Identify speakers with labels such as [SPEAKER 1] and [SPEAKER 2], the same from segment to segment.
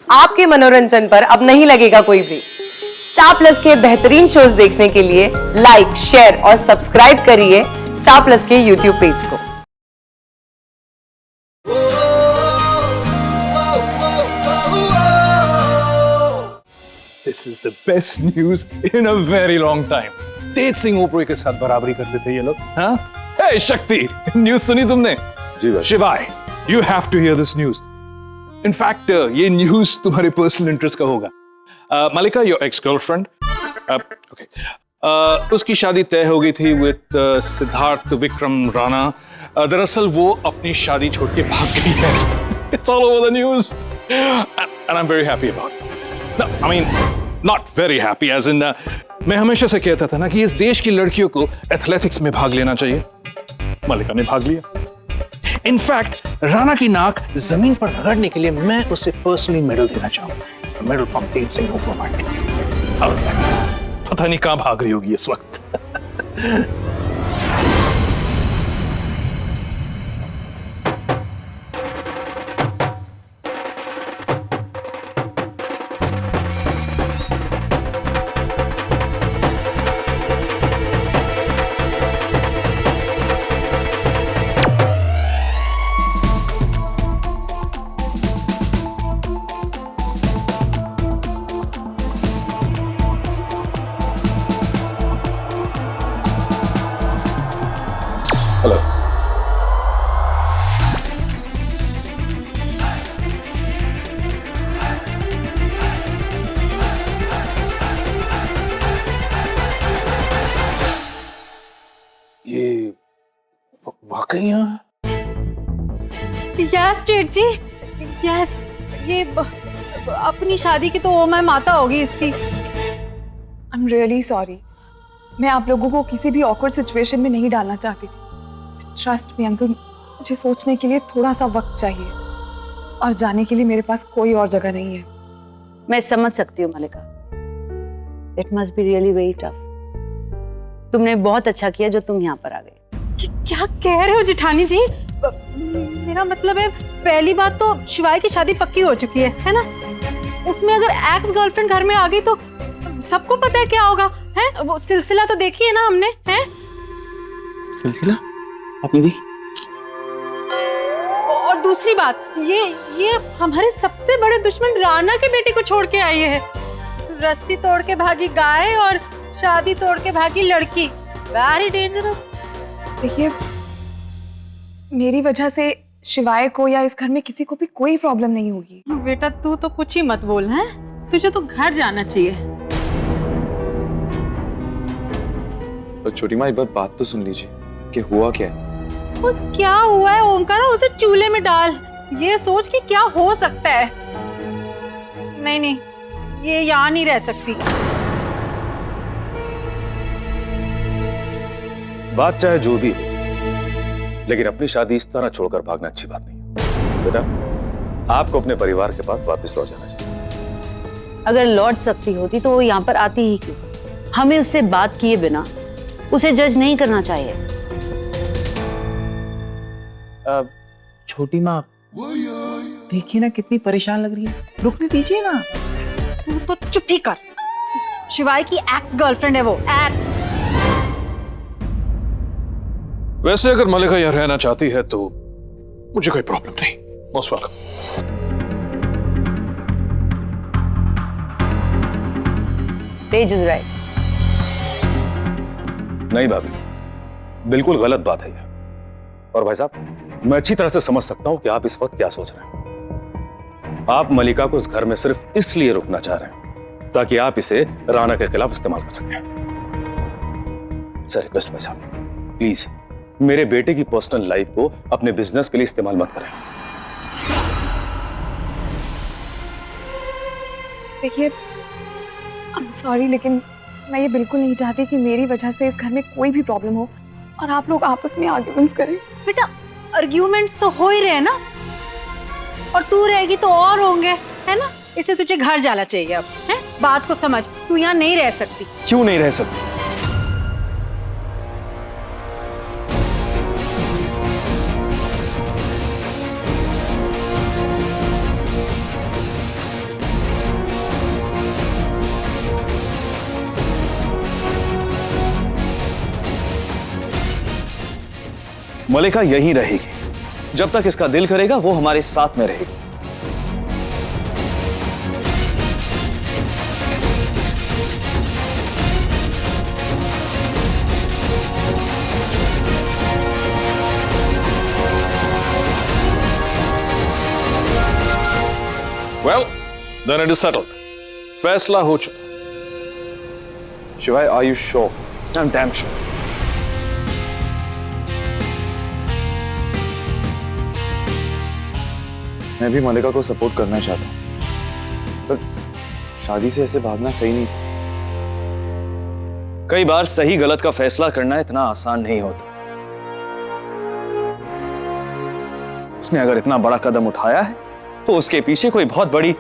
[SPEAKER 1] आपके मनोरंजन पर अब नहीं लगेगा कोई ब्रेक। स्टार प्लस के बेहतरीन शोज देखने के लिए लाइक, शेयर और सब्सक्राइब करिए स्टार प्लस के यूट्यूब पेज को।
[SPEAKER 2] This is the best news in a very long time. तेज सिंह ओपरे के साथ बराबरी करते थे ये लोग, हाँ? Hey शक्ति, न्यूज सुनी तुमने?
[SPEAKER 3] जी भाई।
[SPEAKER 2] शिवाय, you have to hear this news. In fact, ये न्यूज तुम्हारे पर्सनल इंटरेस्ट का होगा। मलिका, your ex-girlfriend, okay, उसकी शादी तय हो गई थी with सिद्धार्थ विक्रम राणा। दरअसल वो अपनी शादी छोड़ के भाग गई है। It's all over the news, and I'm very happy about it. No, I mean, not very happy, as in, मैं हमेशा से कहता था ना कि इस देश की लड़कियों को एथलेटिक्स में भाग लेना चाहिए। मलिका ने भाग लिया। इनफैक्ट राणा की नाक जमीन पर रगड़ने के लिए मैं उसे पर्सनली मेडल देना चाहूंगा। मेडल फ्रॉम तेज सिंह ओपरे पार्टी। पता नहीं कहां भाग रही होगी इस वक्त। हेलो। ये वाकई यहाँ है?
[SPEAKER 4] यस जेठ जी, यस। ये अपनी शादी की तो ओ मैं माता होगी इसकी।
[SPEAKER 5] I am really sorry. मैं आप लोगों को किसी भी ऑकवर्ड सिचुएशन में नहीं डालना चाहती थी। ट्रस्ट मी अंकल, मुझे सोचने के लिए थोड़ा सा वक्त चाहिए और जाने के लिए मेरे पास कोई और जगह नहीं है।
[SPEAKER 6] मैं समझ सकती हूँ Malika. It must be really very tough. तुमने बहुत अच्छा किया जो तुम यहाँ पर आ गई।
[SPEAKER 4] क्या कह रहे हो जेठानी जी? मेरा मतलब है, पहली बात तो शिवाय की शादी पक्की हो चुकी है ना? उसमें अगर एक्स गर्लफ्रेंड घर में आ गई तो सबको पता है क्या होगा, है? वो सिलसिला तो देखी है ना हमने, है?
[SPEAKER 3] सिलसिला आपने देखी?
[SPEAKER 4] और दूसरी बात, ये हमारे सबसे बड़े दुश्मन राणा के बेटे को छोड़ के आई है। रस्सी तोड़ के भागी गाय और शादी तोड़ के भागी लड़की। Very dangerous.
[SPEAKER 5] देखिए, मेरी वजह से शिवाय को या इस घर में किसी को भी कोई प्रॉब्लम नहीं होगी।
[SPEAKER 4] बेटा तू तो कुछ ही मत बोल, है? तुझे तो घर जाना चाहिए।
[SPEAKER 3] तो छोटी माँ, एक बात तो सुन लीजिए कि हुआ क्या है।
[SPEAKER 4] वो क्या हुआ है ओमकारा? उसे चूल्हे में डाल। ये सोच कि क्या हो सकता है। नहीं, ये यहाँ नहीं रह सकती।
[SPEAKER 7] बात चाहे जो भी हो, लेकिन अपनी शादी इस तरह छोड़कर भागना अच्छी बात नहीं है। बेटा, आपको अपने परिवार के पास वापस लौट जाना चाहिए।
[SPEAKER 6] अगर लौट सकती होती तो वो यहाँ पर आती ही क्यों? हमें उससे बात किए बिना उसे जज नहीं करना चाहिए।
[SPEAKER 8] छोटी माँ, देखिए ना कितनी परेशान लग रही है। रुकने दीजिए ना।
[SPEAKER 4] तू तो चुप ही कर। शिवाय की एक्स गर्लफ्रेंड है वो, एक्स।
[SPEAKER 2] वैसे अगर मलिका यहाँ रहना चाहती है तो मुझे कोई प्रॉब्लम नहीं। Most welcome.
[SPEAKER 6] Tej is right.
[SPEAKER 7] नहीं भाभी, बिल्कुल गलत बात है यह। और भाई साहब, मैं अच्छी तरह से समझ सकता हूं कि आप इस वक्त क्या सोच रहे हैं। आप मलिका को इस घर में सिर्फ इसलिए रुकना चाह रहे हैं ताकि आप इसे राणा के खिलाफ इस्तेमाल कर सकें। सर रिक्वेस्ट भाई साहब, प्लीज मेरे बेटे की पर्सनल लाइफ को अपने बिजनेस के लिए इस्तेमाल मत करें।
[SPEAKER 5] देखिए, आई एम सॉरी, लेकिन मैं ये बिल्कुल नहीं चाहती कि मेरी वजह से इस घर में कोई भी प्रॉब्लम हो और आप लोग आपस में आर्ग्यूमेंट्स करें।
[SPEAKER 4] बेटा, आर्ग्यूमेंट्स तो हो ही रहे ना, और तू रहेगी तो और होंगे, है ना? इसलिए तुझे घर जाना चाहिए अब, है? बात को समझ, तू यहाँ नहीं रह सकती।
[SPEAKER 2] क्यों नहीं रह सकती?
[SPEAKER 7] मलिका यहीं रहेगी। जब तक इसका दिल करेगा वो हमारे साथ में रहेगी।
[SPEAKER 2] Well, then it is settled. फैसला हो चुका।
[SPEAKER 3] शिवाय, are you sure?
[SPEAKER 7] I'm damn sure.
[SPEAKER 3] मैं भी मलिका को सपोर्ट करना चाहता हूँ, पर शादी से ऐसे भागना सही नहीं था।
[SPEAKER 7] कई बार सही गलत का फैसला करना इतना आसान नहीं होता। उसने अगर इतना बड़ा कदम उठाया है तो उसके पीछे कोई बहुत बड़ी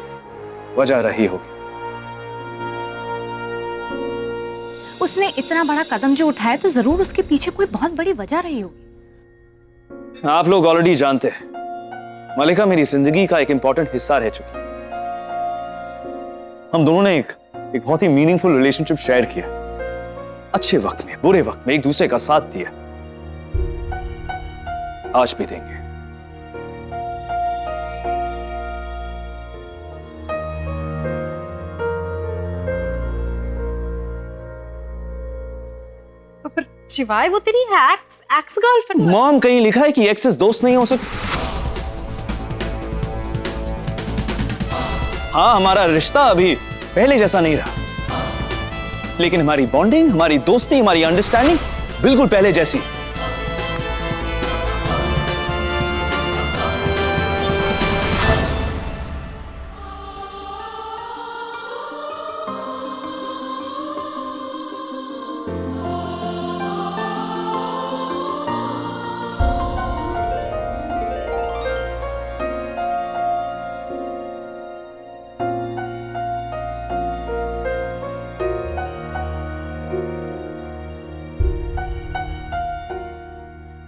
[SPEAKER 7] वजह रही होगी।
[SPEAKER 6] उसने इतना बड़ा कदम जो उठाया तो जरूर उसके पीछे कोई बहुत बड़ी वजह रही होगी।
[SPEAKER 7] आप लोग ऑलरेडी जानते हैं, मलिका मेरी जिंदगी का एक इंपॉर्टेंट हिस्सा रह चुकी है। हम दोनों ने एक बहुत ही मीनिंगफुल रिलेशनशिप शेयर किया। अच्छे वक्त में बुरे वक्त में एक दूसरे का साथ दिया, आज भी देंगे।
[SPEAKER 4] पर शिवाय, वो तेरी एक्स गर्लफ्रेंड।
[SPEAKER 7] मॉम, कहीं लिखा है कि एक्सेस दोस्त नहीं हो सकते? हाँ, हमारा रिश्ता अभी पहले जैसा नहीं रहा, लेकिन हमारी बॉन्डिंग, हमारी दोस्ती, हमारी अंडरस्टैंडिंग बिल्कुल पहले जैसी।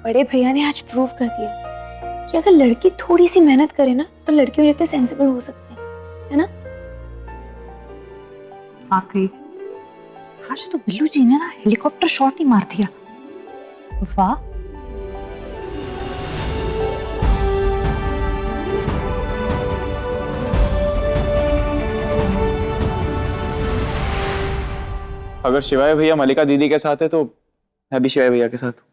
[SPEAKER 9] बड़े भैया ने आज प्रूव कर दिया कि अगर लड़की थोड़ी सी मेहनत करे ना तो लड़कियों जितने सेंसिबल हो सकते हैं, है ना?
[SPEAKER 6] वाकई आज तो बिल्लू जी ने ना हेलीकॉप्टर शॉट ही मार दिया। वाह।
[SPEAKER 8] अगर शिवाय भैया मलिका दीदी के साथ है तो मैं भी शिवाय भैया के साथ हूँ।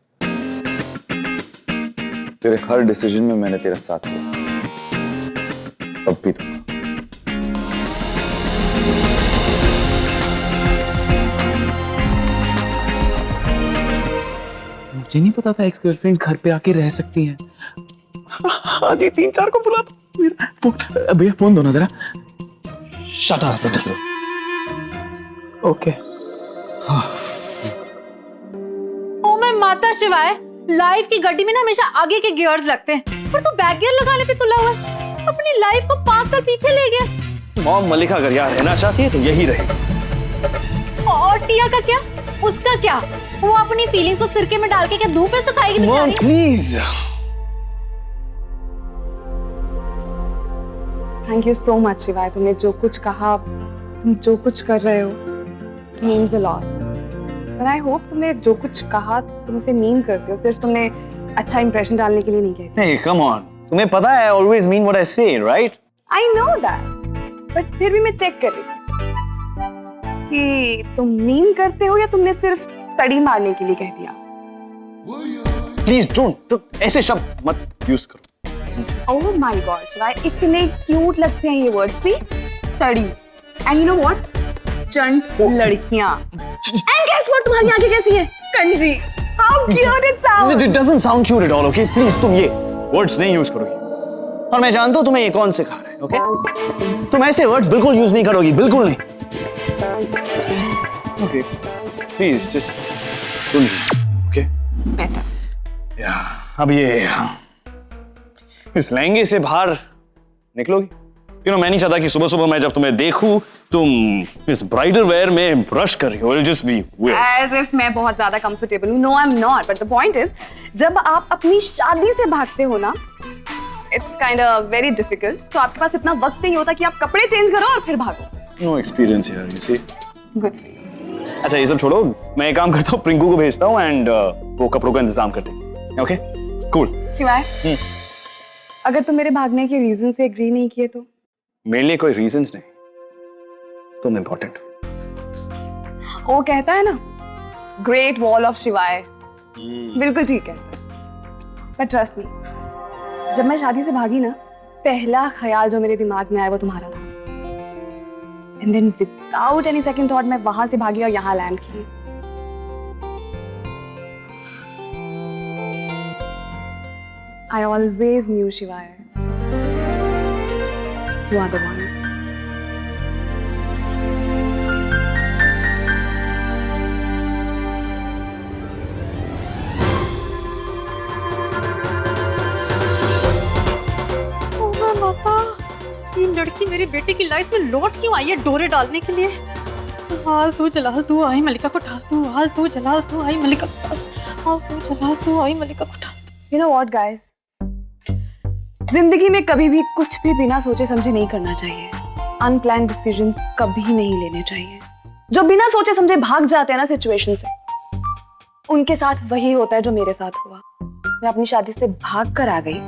[SPEAKER 3] तेरे हर डिसीजन में मैंने तेरा साथ दिया, अब भी दूंगा।
[SPEAKER 8] मुझे नहीं पता था एक्स गर्लफ्रेंड घर पे आके रह सकती है। हाँ जी, 3-4 को बुला दो। भैया फोन दो ना जरा। Shut up. ओके।
[SPEAKER 4] ओ मैं माता शिवाय, लाइफ की गड्डी में ना हमेशा आगे के गियर्स लगते हैं, पर तू बैक गियर लगाने पे तुला हुआ है। अपनी लाइफ को 5 साल पीछे ले गया।
[SPEAKER 7] मॉम, मलिका अगर यहाँ रहना चाहती है तो यही रहे।
[SPEAKER 4] और टिया का क्या? उसका क्या? वो अपनी फीलिंग्स को सिरके में डाल के क्या धूप में सुखाएगी
[SPEAKER 7] मॉम
[SPEAKER 4] बेचारी?
[SPEAKER 7] Please.
[SPEAKER 5] Thank you so much शिवाय, तुमने जो कुछ कहा, तुम जो कुछ कर रहे हो means a lot. But I hope तुमने जो कुछ कहा तुम उसे मीन करते हो, सिर्फ तुमने अच्छा इंप्रेशन डालने के लिए नहीं कहते।
[SPEAKER 7] Hey, come on. तुम्हें पता है, I always mean what I say, right?
[SPEAKER 5] I know that, but फिर भी मैं चेक कर रही थी कि तुम मीन करते हो या तुमने सिर्फ तड़ी मारने के लिए कह दिया।
[SPEAKER 7] Please don't ऐसे शब्द मत यूज करो।
[SPEAKER 5] Oh my gosh, शिवाय, इतने क्यूट लगते हैं ये वर्ड। सी, तड़ी, and you know what? चंट लड़कियां। And guess what? तुम्हारी आंखें कैसी हैं? कंजी। How cute it sounds.
[SPEAKER 7] It doesn't sound cute at all, okay? Please तुम ये वर्ड्स नहीं यूज करोगी। और मैं जानता हूँ तुम्हें ये कौन सिखा रहा है, okay? तुम ऐसे वर्ड्स बिल्कुल यूज नहीं करोगी, बिल्कुल नहीं। Okay, please just don't use, okay?
[SPEAKER 5] Better.
[SPEAKER 7] अब ये इस लहंगे से बाहर निकलोगी? मैं नहीं चाहता कि सुबह सुबह मैं जब तुम्हें देखूं तुम इस ब्राइडल वेयर में ब्रश कर रही हो। It'll just be weird.
[SPEAKER 5] As if मैं बहुत ज्यादा कंफर्टेबल हूँ। No, I'm not. But the point is, जब आप अपनी शादी से भागते हो ना, it's kind of very difficult. तो आपके पास इतना वक्त नहीं होता कि आप कपड़े चेंज करो और फिर भागो।
[SPEAKER 7] No experience here, you see.
[SPEAKER 5] Good for you.
[SPEAKER 7] अच्छा, ये सब छोड़ो, मैं एक काम करता हूँ, प्रिंकू को भेजता हूँ एंड वो कपड़ों का इंतजाम कर देंगे। ओके?
[SPEAKER 3] कूल।
[SPEAKER 5] शिवाय, अगर तुम मेरे भागने के रीजन से एग्री नहीं किए तो?
[SPEAKER 7] मेरे लिए कोई रीजंस नहीं, तुम इम्पोर्टेंट।
[SPEAKER 5] वो कहता है ना, ग्रेट वॉल ऑफ शिवाय। बिल्कुल ठीक है। बट ट्रस्ट मी, जब मैं शादी से भागी ना, पहला ख्याल जो मेरे दिमाग में आया वो तुम्हारा था। And then without any second thought मैं वहां से भागी और यहाँ लैंड की। I always knew, Shivaya, you are the one.
[SPEAKER 4] ये लड़की मेरे बेटे की लाइफ में लौट क्यों आई है डोरे डालने के लिए? हाल तू जलाल तू आई मलिका को ठाल तू, हाल तू जलाल तू आई मलिका को ठाल, हाल तू जलाल तू आई मलिका को ठाल।
[SPEAKER 5] You know what, guys? जिंदगी में कभी भी कुछ भी बिना सोचे समझे नहीं करना चाहिए। अनप्लान्ड डिसीजंस कभी नहीं लेने चाहिए। जो बिना सोचे समझे भाग जाते हैं ना सिचुएशन से, उनके साथ वही होता है जो मेरे साथ हुआ। मैं अपनी शादी से भाग कर आ गई,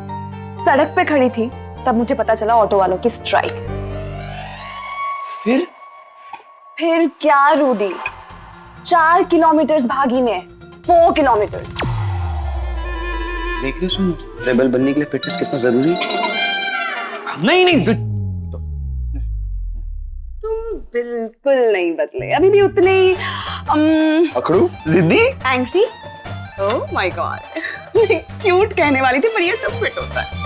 [SPEAKER 5] सड़क पे खड़ी थी, तब मुझे पता चला ऑटो वालों की स्ट्राइक। फिर क्या रूडी, 4 किलोमीटर भागी मैं, 4 किलोमीटर।
[SPEAKER 8] देख रहे सुन, रेबल बनने के लिए फिटनेस कितना जरूरी है। नहीं
[SPEAKER 5] तुम बिल्कुल नहीं बदले, अभी भी उतने ही
[SPEAKER 8] अखड़ू, जिद्दी,
[SPEAKER 5] angry. Oh my God, cute कहने वाली थी, पर ये सब फिट होता है।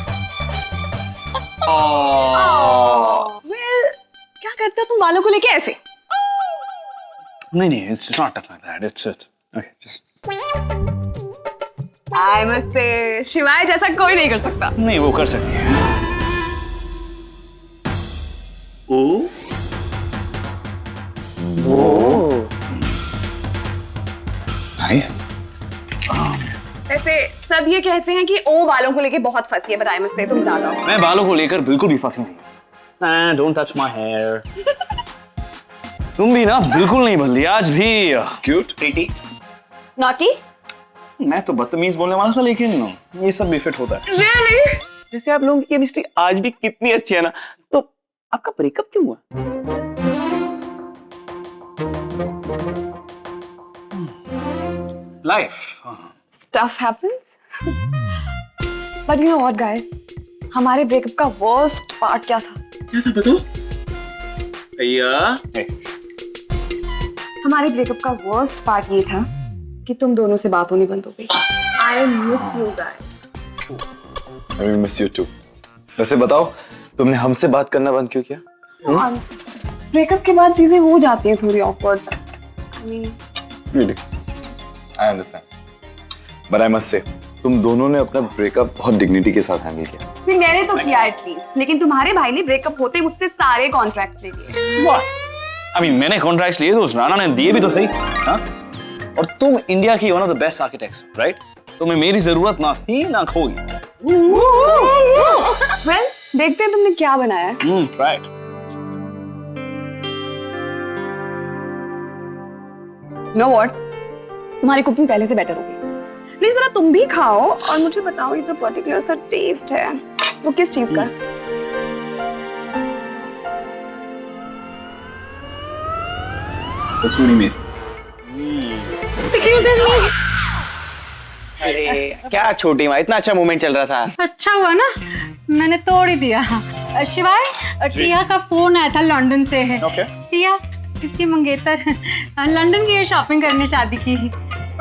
[SPEAKER 5] Well, क्या करते हो तुम बालों को लेके ऐसे?
[SPEAKER 8] नहीं, it's not like that. It's it. Okay, just.
[SPEAKER 5] I must say, शिवाय जैसा कोई नहीं कर सकता।
[SPEAKER 8] नहीं, वो कर सकती है। ओ, नाइस।
[SPEAKER 5] वैसे सब ये कहते हैं कि ओ बालों को लेके बहुत फंसी है, but I must say तुम ज्यादा हो।
[SPEAKER 8] मैं बालों को लेकर बिल्कुल भी फंसी नहीं। Don't touch my hair. तुम भी ना बिल्कुल नहीं बदली आज भी। Cute, pretty,
[SPEAKER 5] naughty.
[SPEAKER 8] मैं तो बदतमीज बोलने वाला था, लेकिन ये सब भी फिट होता है।
[SPEAKER 5] Really?
[SPEAKER 8] जैसे आप लोगों की केमिस्ट्री आज भी कितनी अच्छी है ना, तो आपका ब्रेकअप क्यों हुआ? Life.
[SPEAKER 5] Stuff happens. But you know what, guys? हमारे ब्रेकअप का worst part क्या था?
[SPEAKER 8] क्या था बताओ? भैया।
[SPEAKER 5] हमारे ब्रेकअप का वर्स्ट पार्ट ये था कि तुम दोनों से बात होनी बंद हो गई। I miss you guys.
[SPEAKER 3] I miss you too. वैसे बताओ, तुमने हमसे बात करना बंद क्यों किया?
[SPEAKER 5] ब्रेकअप के बाद चीजें हो जाती हैं थोड़ी awkward. I mean,
[SPEAKER 3] Really? I understand. But I must say, तुम दोनों ने अपना ब्रेकअप बहुत डिग्निटी के साथ हैंडल किया।
[SPEAKER 5] See, मैंने तो किया एटलीस्ट, लेकिन तुम्हारे भाई ने ब्रेकअप होते ही मुझसे सारे कॉन्ट्रैक्ट्स ले लिए।
[SPEAKER 8] What? I mean, मैंने कॉन्ट्रैक्ट्स लिए तो उस राणा ने दिए भी तो सही, हाँ? और तुम इंडिया की one of the best architects, right? तुम्हें मेरी जरूरत ना थी ना खोई।
[SPEAKER 5] Well, देखते हैं तुमने क्या बनाया है।
[SPEAKER 8] Right.
[SPEAKER 5] You know what? तुम्हारी कुकिंग पहले से बेटर हो गई। प्लीज जरा तुम भी खाओ और मुझे बताओ ये जो पर्टिकुलर सा टेस्ट है वो किस चीज का है?
[SPEAKER 8] कसूरी मेथी। अरे क्या छोटी माँ, इतना अच्छा मोमेंट चल रहा था।
[SPEAKER 4] अच्छा हुआ ना, मैंने तोड़ ही दिया। शिवाय, टिया का फोन आया था लंदन से है।
[SPEAKER 8] Okay.
[SPEAKER 4] टिया इसकी मंगेतर लंदन की है, शॉपिंग करने शादी की।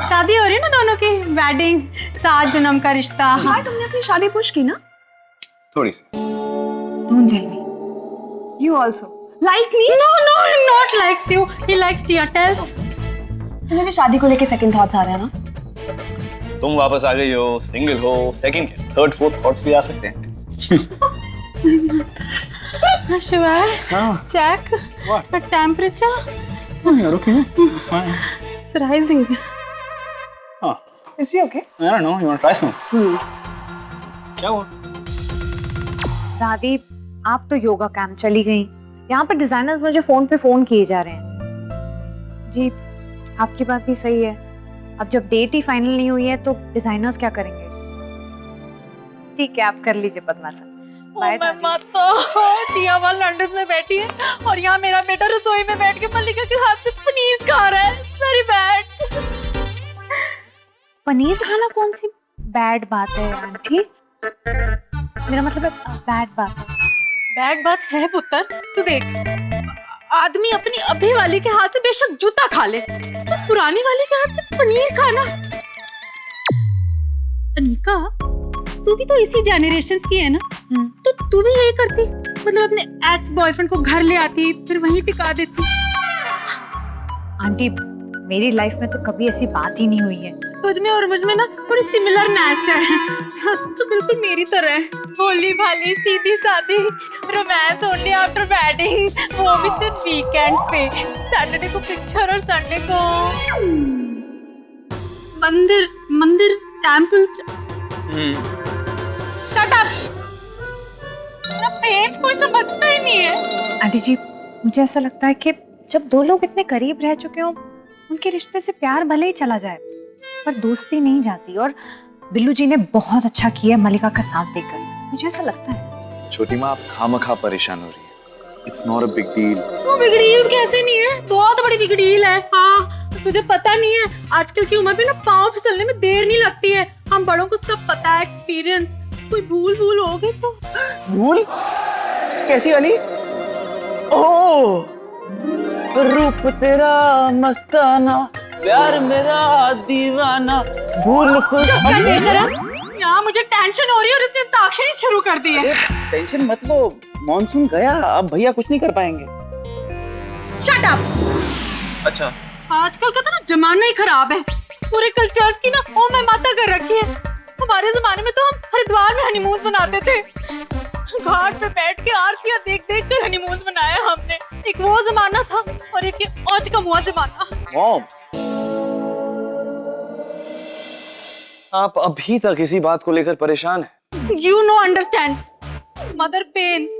[SPEAKER 4] शादी हो रही है ना दोनों की, वेडिंग, 7 जन्म का रिश्ता।
[SPEAKER 5] शायद तुमने अपनी शादी पुश की ना?
[SPEAKER 8] थोड़ी सी।
[SPEAKER 5] Don't tell me. You also like me?
[SPEAKER 4] No, not likes you. He likes Tia. Tells.
[SPEAKER 5] तुम्हें भी शादी को लेके सेकंड थॉट्स आ रहे हैं ना?
[SPEAKER 8] तुम वापस आ गई हो, सिंगल हो, सेकंड, थर्ड, फोर्थ थॉट्स भी आ सकते हैं।
[SPEAKER 4] शिवाय, check the temperature.
[SPEAKER 8] You're okay. Fine.
[SPEAKER 4] It's rising.
[SPEAKER 5] Is she okay?
[SPEAKER 8] I don't know. You want to try some? क्या हुआ?
[SPEAKER 10] दादी, आप तो योगा कैंप चली गई। यहाँ पर डिजाइनर्स मुझे फोन पे फोन किए जा रहे हैं। जी, आपकी बात भी सही है। अब जब डेट ही फाइनल नहीं हुई है तो डिजाइनर्स क्या करेंगे? ठीक है, आप कर लीजिए पद्मासन। बाय
[SPEAKER 4] मैं मत टिया वाल लंदन में बैठी है और यहाँ मेरा बेटा रसोई में बैठ के मल्लिका के हाथ से पनीर खा रहा है। Very bad.
[SPEAKER 10] पनीर खाना कौन सी बैड बात है आंटी? मेरा मतलब है बैड बात है।
[SPEAKER 4] बैड बात है पुत्र। तू देख, आदमी अपनी अभी वाली के हाथ से बेशक जूता खा ले, तो पुरानी वाली के हाथ से पनीर खाना। अनिका, तू भी तो इसी जनरेशन की है ना, तो तू भी यही करती, मतलब अपने एक्स बॉयफ्रेंड को घर ले आती फिर वहीं टिका देती।
[SPEAKER 10] आंटी, मेरी लाइफ में तो कभी ऐसी बात ही नहीं हुई है।
[SPEAKER 4] तुझ में और मुझ में ना थोड़ी सिमिलर नेस है। तो बिल्कुल मेरी तरह है। भोली भाली सीधी सादी, रोमांस ओनली आफ्टर वेडिंग, वो भी सिर्फ वीकेंड्स पे, सैटरडे को पिक्चर और संडे को मंदिर टेंपल्स। Shut up. मेरा पेरेंट्स कोई समझता ही नहीं है।
[SPEAKER 10] आंटी जी, मुझे ऐसा लगता है कि जब दो लोग इतने करीब रह चुके हो, उनके रिश्ते से प्यार भले ही चला जाए पर दोस्ती नहीं जाती। और बिल्लू जी ने बहुत अच्छा किया मल्लिका का साथ देकर, मुझे ऐसा लगता है।
[SPEAKER 3] छोटी माँ, आप खामखा परेशान हो रही है। It's not a big deal.
[SPEAKER 4] वो बिग डील कैसे नहीं है, बहुत बड़ी बिग डील है। हाँ, तुझे पता नहीं है, आजकल की उम्र में ना पाँव फिसलने में देर नहीं लगती है। हम बड़ों को सब पता है, एक्सपीरियंस। कोई भूल हो गई तो।
[SPEAKER 8] भूल कैसी वाली? ओह, रूप तेरा मस्ताना, प्यार मेरा दीवाना, भूल खुद।
[SPEAKER 4] चुप कर बेशरम। यहाँ मुझे टेंशन हो रही है और इसने अंताक्षरी शुरू कर दी है।
[SPEAKER 8] टेंशन मत लो, मॉनसून गया, अब भैया कुछ नहीं कर पाएंगे।
[SPEAKER 4] Shut up.
[SPEAKER 8] अच्छा,
[SPEAKER 4] आजकल का तो ना जमाना ही खराब है। पूरे कल्चर्स की ना ओ मैं माता कर रखी है। हमारे जमाने में तो हम हरिद्वार में हनीमून मनाते थे, घाट पे बैठ के आरतियां देख कर हनीमून मनाया हमने। एक वो जमाना था और एक ये आज का मुआ जमाना।
[SPEAKER 3] मॉम, आप अभी तक इसी बात को लेकर परेशान हैं?
[SPEAKER 4] You no understands. Mother pains.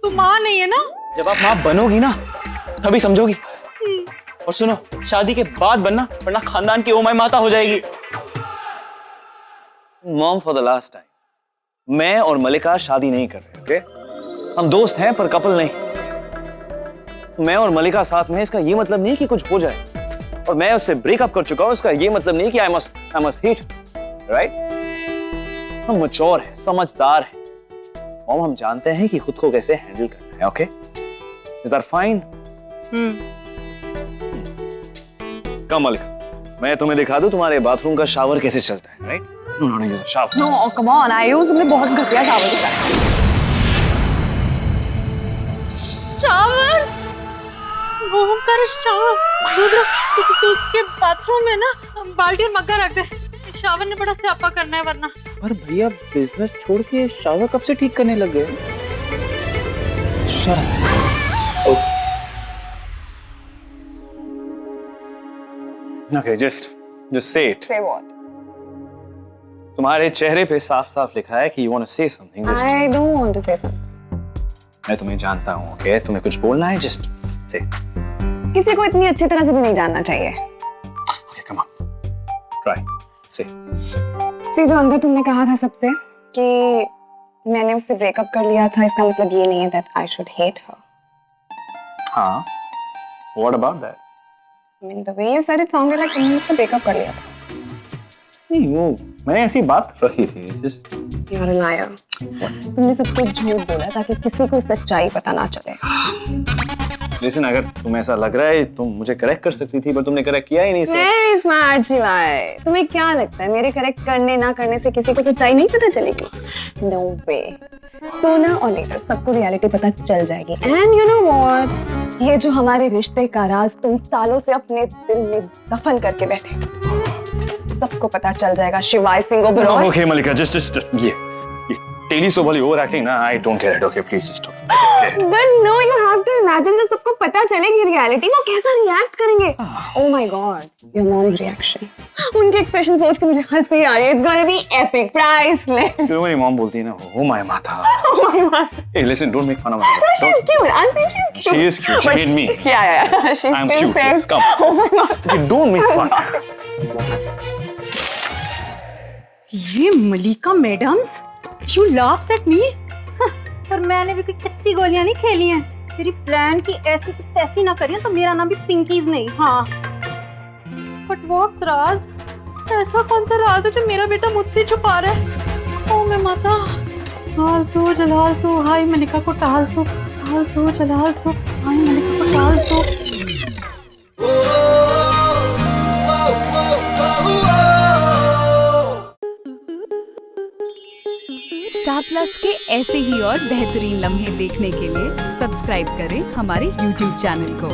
[SPEAKER 4] तू माँ नहीं है ना?
[SPEAKER 8] जब आप माँ बनोगी ना तभी समझोगी। और सुनो, शादी के बाद बनना, वरना खानदान की ओमाई माता हो जाएगी। Mom, for the last time, मैं और मल्लिका शादी नहीं कर रहे, ओके? हम दोस्त हैं पर कपल नहीं। मैं और मल्लिका साथ में, इसका ये मतलब नहीं कि कुछ हो जाए। और मैं उससे ब्रेकअप कर चुका हूं, इसका ये मतलब नहीं कि आई मस्ट हिट, राइट? हम मैच्योर हैं, समझदार हैं। मॉम, हम जानते हैं कि खुद को कैसे हैंडल करना है, okay? Is that fine? Come Mallika, मैं तुम्हें दिखा दूं तुम्हारे बाथरूम का शावर कैसे चलता है, right? No, shower.
[SPEAKER 5] No, come on Ayush, तुमने बहुत घटिया शावर दिया।
[SPEAKER 4] शावर? वो हम कर शावर। तो उसके बाथरूम में ना बाल्टी और मग्गा रख दे। शावर ने बड़ा स्यापा करना है वरना।
[SPEAKER 8] पर भैया बिजनेस छोड़ के शावर कब से ठीक करने लग गए?
[SPEAKER 3] Okay, just say it.
[SPEAKER 5] Say what?
[SPEAKER 3] तुम्हारे चेहरे पे साफ-साफ लिखा है कि you want to say something. Just
[SPEAKER 5] I don't want to say something.
[SPEAKER 3] मैं तुम्हें जानता हूँ, okay? तुम्हें कुछ बोलना है, just say.
[SPEAKER 5] किसी को इतनी अच्छी तरह से भी नहीं जानना चाहिए।
[SPEAKER 3] Okay, come on. Try. Say.
[SPEAKER 5] सी, जो अंदर तुमने कहा था सबसे कि मैंने उससे ब्रेकअप कर लिया था, इसका मतलब ये नहीं है that I should hate her.
[SPEAKER 3] हाँ. What about that?
[SPEAKER 5] I mean, the way you said it sounded like तुमने उससे ब्रेकअप कर लिया था।
[SPEAKER 3] नहीं, वो मैंने ऐसी बात रखी थी। Just
[SPEAKER 5] You're a liar. तुमने सबको झूठ बोला ताकि किसी को सच्चाई पता ना चले।
[SPEAKER 3] Listen, अगर तुम्हें ऐसा लग रहा है तुम मुझे करेक्ट कर सकती थी, पर तुमने करेक्ट किया ही नहीं।
[SPEAKER 5] Very smart शिवाय। तुम्हें क्या लगता है मेरे करेक्ट करने ना करने से किसी को सच्चाई नहीं पता चलेगी? No way. Sooner or later सबको रियलिटी पता चल जाएगी। And you know what? ये जो हमारे रिश्ते का राज तुम सालों से अपने दिल में दफन करके बैठे, सबको पता चल जाएगा शिवाय Singh Oberoi.
[SPEAKER 3] Okay, Malika, just ये daily so वाली ओवर एक्टिंग ना, I don't get it. Okay, please just stop. I get scared.
[SPEAKER 5] But no, you have to imagine जब सबको पता चलेगी रियलिटी, वो कैसा रिएक्ट करेंगे? Oh my God, your mom's reaction. उनके एक्सप्रेशन सोच के मुझे हंसी आ रही है। It's gonna be epic, priceless.
[SPEAKER 3] जो मेरी मॉम बोलती है ना, oh my माता.
[SPEAKER 5] Oh my God.
[SPEAKER 3] Hey, listen, don't make fun of her.
[SPEAKER 5] She's cute. I'm saying she's cute.
[SPEAKER 3] She is cute. She
[SPEAKER 5] But-
[SPEAKER 3] made me.
[SPEAKER 5] Yeah. She's
[SPEAKER 3] I'm
[SPEAKER 5] still
[SPEAKER 3] cute.
[SPEAKER 5] safe.
[SPEAKER 3] Yes, come.
[SPEAKER 5] Oh my God.
[SPEAKER 3] Okay, don't make fun.
[SPEAKER 4] ये मलिका madams You laughs at me? पर मैंने भी कोई कच्ची गोलियां नहीं खेली हैं। तेरी प्लान की ऐसी की तैसी ना करिए तो मेरा नाम भी पिंकीज नहीं। हाँ। But what's राज? ऐसा कौन सा राज है जो मेरा बेटा मुझसे छुपा रहा है? ओ मैं माता। टाल तो जलाल तो, हाय मलिका को टाल तो, टाल तो जलाल तो, हाय मलिका को टाल तो।
[SPEAKER 11] स्टार प्लस के ऐसे ही और बेहतरीन लम्हे देखने के लिए सब्सक्राइब करें हमारे YouTube चैनल को।